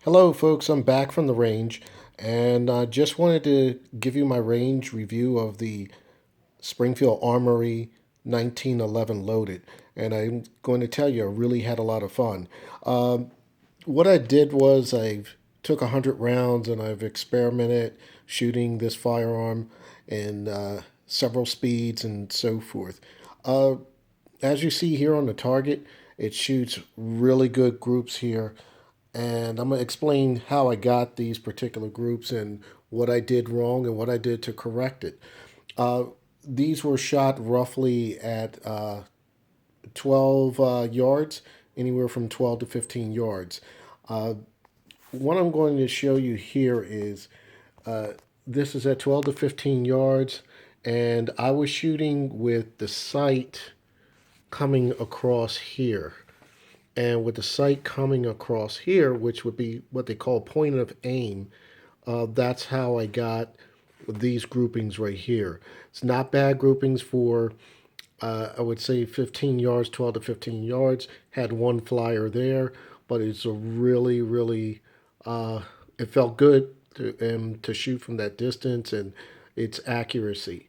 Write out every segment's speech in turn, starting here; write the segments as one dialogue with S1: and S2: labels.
S1: Hello, folks. I'm back from the range, and I just wanted to give you my range review of the Springfield Armory 1911 loaded. And I'm going to tell you, I really had a lot of fun. What I did was I took 100 rounds and I've experimented shooting this firearm in several speeds and so forth. Uh, as you see here on the target, it shoots really good groups here. And I'm going to explain how I got these particular groups and what I did wrong and what I did to correct it. Uh, these were shot roughly at 12 yards, anywhere from 12 to 15 yards. Uh, what I'm going to show you here is this is at 12 to 15 yards, and I was shooting with the sight coming across here. And with the sight coming across here, which would be what they call point of aim, that's how I got these groupings right here. It's not bad groupings for, I would say, 15 yards, 12 to 15 yards. Had one flyer there, but it's a really, uh, it felt good to shoot from that distance and its accuracy.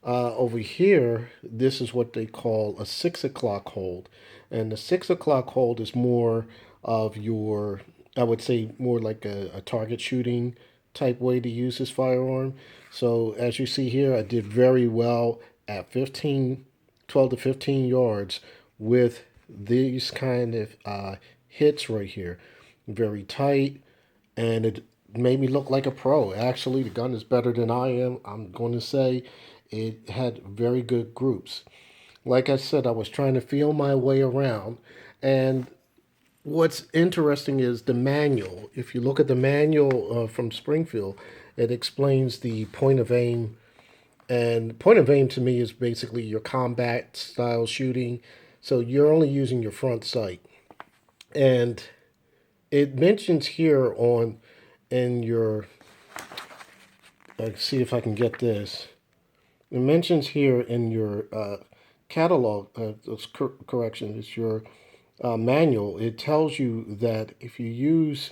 S1: Over here, this is what they call a 6 o'clock hold. And the 6 o'clock hold is more of your, I would say, more like a target shooting type way to use this firearm. So as you see here, I did very well at 15, 12 to 15 yards with these kind of hits right here. Very tight, and it made me look like a pro. Actually, the gun is better than I am. I'm going to say it had very good groups. Like I said, I was trying to feel my way around. And what's interesting is the manual. If you look at the manual from Springfield, it explains the point of aim. And point of aim to me is basically your combat style shooting. So you're only using your front sight. And it mentions here on in your, let's see if I can get this. It mentions here in your catalog, correction, it's your manual. It tells you that if you use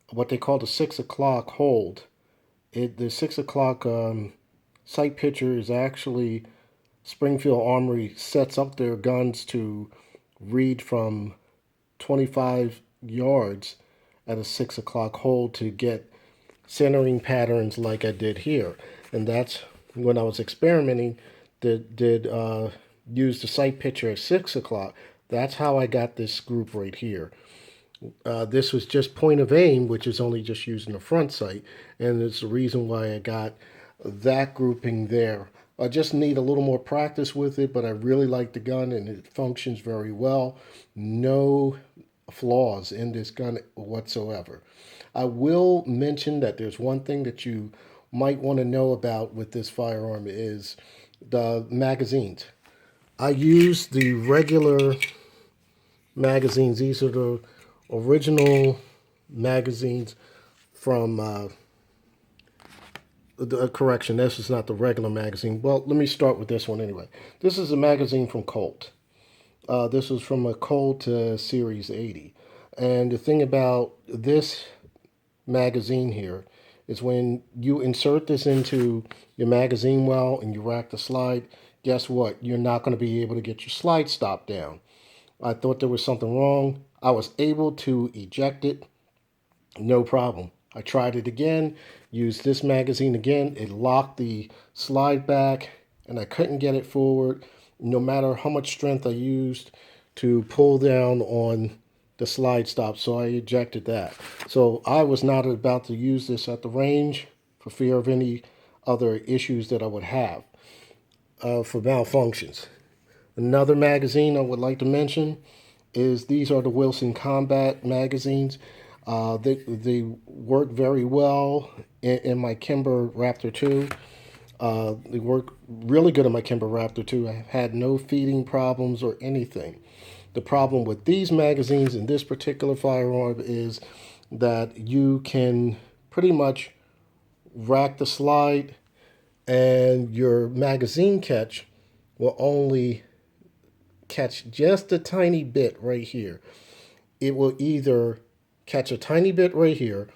S1: what they call the 6 o'clock hold, the 6 o'clock sight picture is actually Springfield Armory sets up their guns to read from 25 yards at a 6 o'clock hold to get centering patterns like I did here. And that's when I was experimenting, did use the sight picture at 6 o'clock. That's how I got this group right here. This was just point of aim, which is only just using the front sight, and it's the reason why I got that grouping there. I just need a little more practice with it, but I really like the gun and it functions very well. No flaws in this gun whatsoever. I will mention that there's one thing that you might want to know about with this firearm is the magazines. I use the regular magazines. These are the original magazines from correction. This is not the regular magazine. Well, let me start with this one anyway. This is a magazine from Colt. This was from a Colt Series 80. And the thing about this magazine here is when you insert this into your magazine well and you rack the slide, guess what? You're not going to be able to get your slide stop down. I thought there was something wrong. I was able to eject it, no problem. I tried it again, used this magazine again. It locked the slide back and I couldn't get it forward no matter how much strength I used to pull down on the slide stop, so I ejected that. So I was not about to use this at the range for fear of any other issues that I would have for malfunctions. Another magazine I would like to mention is these are the Wilson Combat magazines. They work very well in my Kimber Raptor 2. They work really good in my Kimber Raptor 2. I had no feeding problems or anything. The problem with these magazines in this particular firearm is that you can pretty much rack the slide and your magazine catch will only catch just a tiny bit right here. It will either catch a tiny bit right here,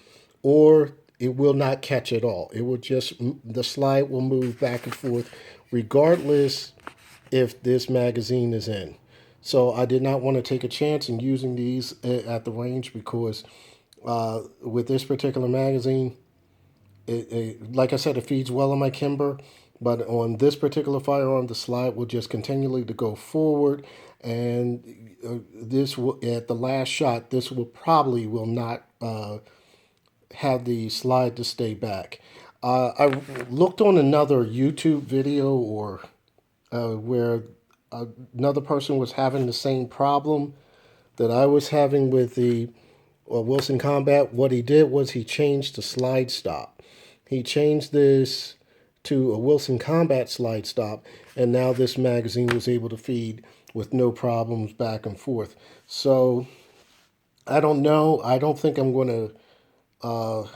S1: or it will not catch at all. It will just, the slide will move back and forth regardless if this magazine is in. So I did not want to take a chance in using these at the range because with this particular magazine, like I said, it feeds well on my Kimber, but on this particular firearm, the slide will just continually to go forward, and this will, at the last shot, this will probably will not have the slide to stay back. I looked on another YouTube video or where another person was having the same problem that I was having with the Wilson Combat. What he did was he changed the slide stop. He changed this to a Wilson Combat slide stop, and now this magazine was able to feed with no problems back and forth. So I don't know. I don't think I'm going to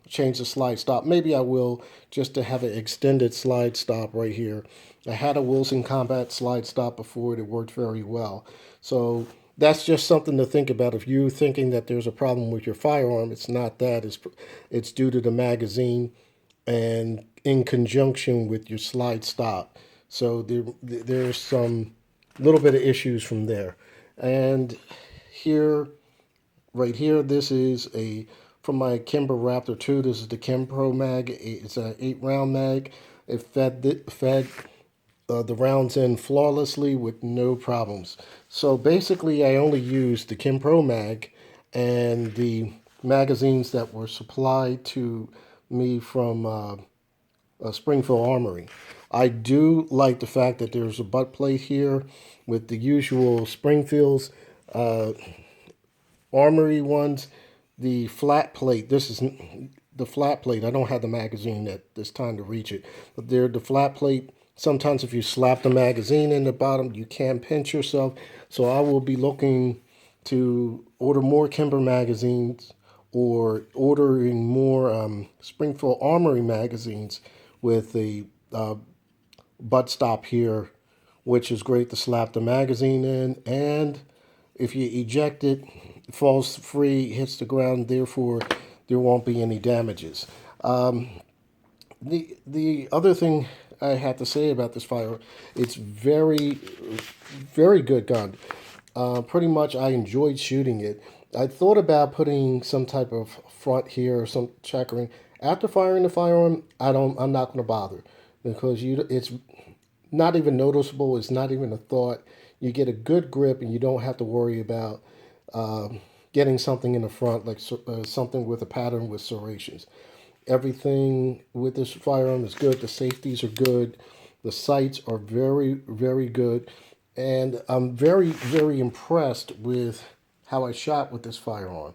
S1: change the slide stop. Maybe I will, just to have an extended slide stop right here. I had a Wilson Combat slide stop before it worked very well. So that's just something to think about. If you're thinking that there's a problem with your firearm, it's not that. It's due to the magazine and in conjunction with your slide stop. So there's some little bit of issues from there. And here, right here, this is a from my Kimber Raptor 2. This is the Kim Pro mag. It's an 8-round mag. It fed the rounds in flawlessly with no problems. So basically, I only used the Kim Pro mag and the magazines that were supplied to me from Springfield Armory. I do like the fact that there's a butt plate here with the usual Springfield's Armory ones. The flat plate, this is the flat plate. I don't have the magazine at this time to reach it, but they're the flat plate. Sometimes if you slap the magazine in the bottom, you can pinch yourself. So I will be looking to order more Kimber magazines or ordering more Springfield Armory magazines with the butt stop here, which is great to slap the magazine in. And if you eject it, it falls free, hits the ground, therefore there won't be any damages. The other thing I had to say about this firearm, it's very good gun. Pretty much I enjoyed shooting it. I thought about putting some type of front here or some checkering. After firing the firearm, I'm not going to bother because it's not even noticeable. It's not even a thought. You get a good grip and you don't have to worry about getting something in the front, like something with a pattern with serrations. Everything with this firearm is good. The safeties are good. The sights are very good. And I'm very impressed with how I shot with this firearm.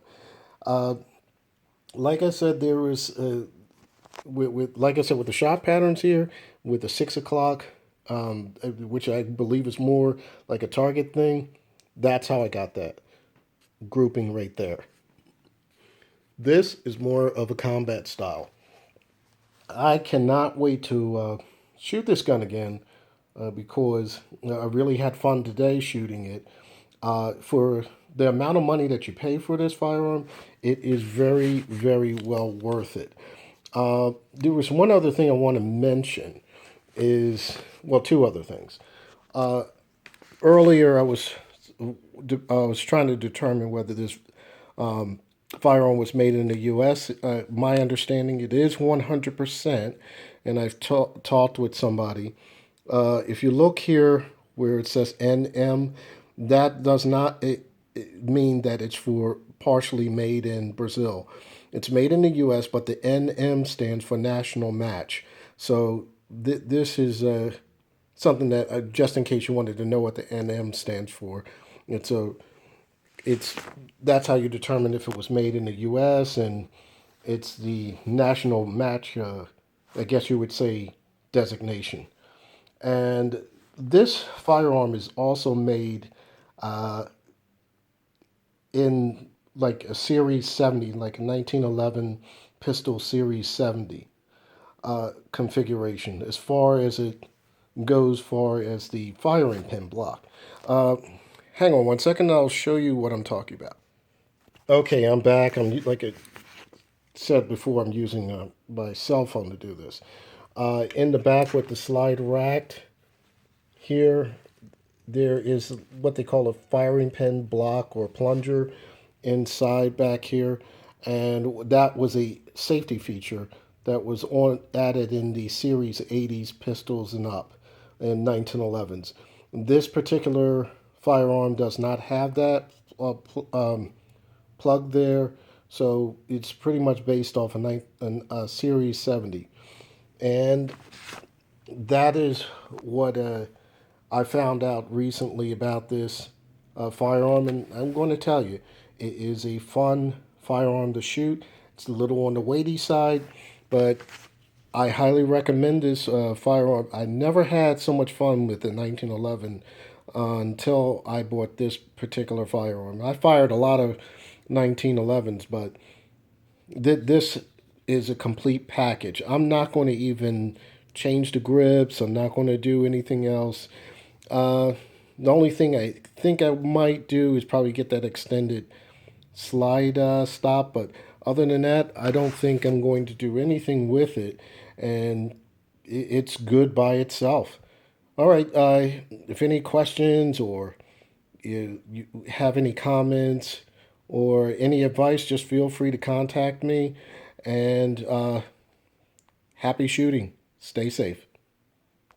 S1: Like I said, there was, like I said, with the shot patterns here, with the 6 o'clock, which I believe is more like a target thing, that's how I got that grouping right there. This is more of a combat style. I cannot wait to shoot this gun again because I really had fun today shooting it. For the amount of money that you pay for this firearm, it is very well worth it. There was one other thing I want to mention is, well, two other things. Earlier, I was trying to determine whether this firearm was made in the U.S. My understanding, it is 100%, and I've talked with somebody. If you look here where it says NM, that does not mean that it's for partially made in Brazil. It's made in the U.S., but the NM stands for National Match. So this is something that, just in case you wanted to know what the NM stands for, it's that's how you determine if it was made in the U.S. and it's the national match. I guess you would say designation. And this firearm is also made in like a Series 70, like a 1911 pistol Series 70 configuration, as far as it goes, far as the firing pin block. Hang on one second, I'll show you what I'm talking about. Okay, I'm back. Like I said before, I'm using my cell phone to do this. In the back with the slide rack here, there is what they call a firing pin block or plunger inside back here, and that was a safety feature that was on added in the Series 80s pistols and up in 1911s. This particular firearm does not have that plug there, so it's pretty much based off a Series 70, and that is what I found out recently about this firearm, and I'm going to tell you, it is a fun firearm to shoot. It's a little on the weighty side, but I highly recommend this firearm. I never had so much fun with the 1911 until I bought this particular firearm. I fired a lot of 1911s, but this is a complete package. I'm not going to even change the grips. I'm not going to do anything else. Uh, the only thing I think I might do is probably get that extended slide stop, but other than that, I don't think I'm going to do anything with it, and it's good by itself. All right, if any questions or you have any comments or any advice, just feel free to contact me, and happy shooting. Stay safe.